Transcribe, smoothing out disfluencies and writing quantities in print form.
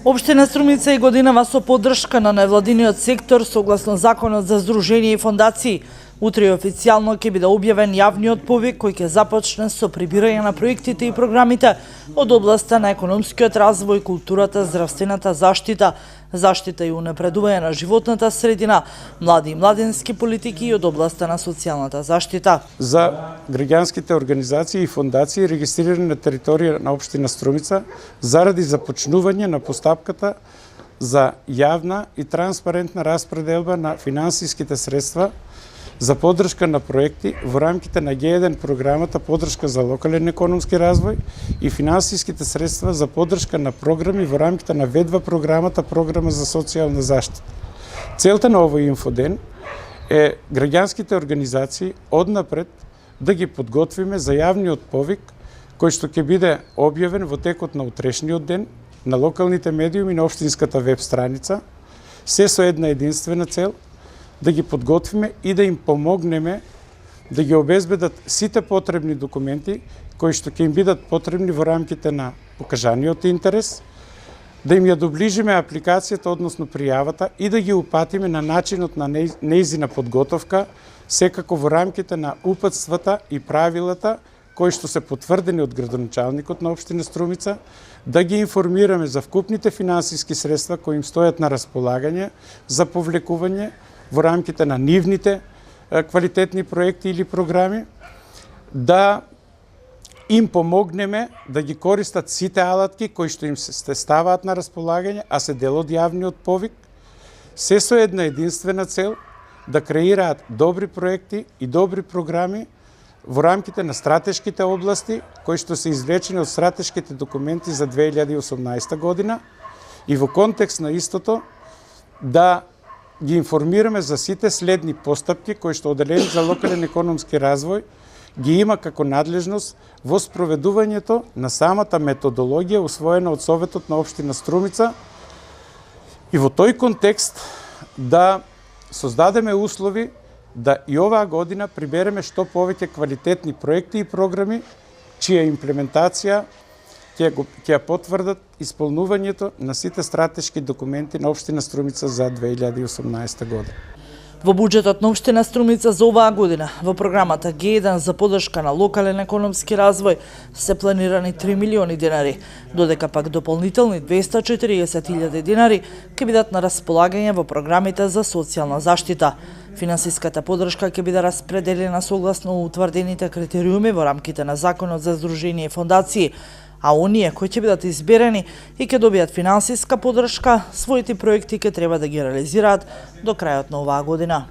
Општина Струмица и годинава со поддршка на невладиниот сектор согласно Законот за здруженија и фондации. Утре официјално ќе биде објавен јавниот повик кој ќе започне со прибирање на проектите и програмите од областа на економскиот развој, културата, здравствената заштита, заштита и унапредување на животната средина, млади и младенски политики и од областа на социјалната заштита. За граѓанските организации и фондации регистрирани на територија на општина Струмица заради започнување на постапката за јавна и транспарентна распределба на финансиските средства за поддршка на проекти во рамките на Г1 програмата поддршка за локален економски развој и финансиските средства за поддршка на програми во рамките на В2 програмата програма за социјална заштита. Целта на овој инфоден е граѓанските организации однапред да ги подготвиме за јавниот повик кој што ќе биде објавен во текот на утрешниот ден на локалните медиуми на општинската веб страница, се со една единствена цел – да ги подготвиме и да им помогнеме да ги обезбедат сите потребни документи кои што ќе им бидат потребни во рамките на покажаниот интерес, да им ја доближиме апликацијата, односно пријавата и да ги упатиме на начинот на неизина подготовка, секако во рамките на упатствата и правилата кои што се потврдени од градоначалникот на општина Струмица, да ги информираме за вкупните финансиски средства кои им стојат на располагање за повлекување во рамките на нивните квалитетни проекти или програми, да им помогнеме да ги користат сите алатки кои што им се ставаат на располагање, а се дел од јавниот повик, се со една единствена цел да креираат добри проекти и добри програми во рамките на стратешките области кои што се извлечени од стратешките документи за 2018 година и во контекст на истото да ги информираме за сите следни постапки кои што Оделение за локален економски развој ги има како надлежност во спроведувањето на самата методологија усвоена од Советот на општина Струмица и во тој контекст да создадеме услови да и оваа година прибереме што повеќе квалитетни проекти и програми чија имплементација ќе ја потврдат исполнувањето на сите стратешки документи на општина Струмица за 2018 година. Во буџетот на општина Струмица за оваа година во програмата Г1 за поддршка на локален економски развој се планирани 3 милиони денари, додека пак дополнителни 240.000 денари ќе бидат на располагање во програмите за социјална заштита. Финансиската поддршка ќе биде распределена согласно утврдените критериуми во рамките на Законот за здруженија и фондации, а оние кои ќе бидат изберени и ќе добијат финансиска поддршка, своите проекти ќе треба да ги реализираат до крајот на оваа година.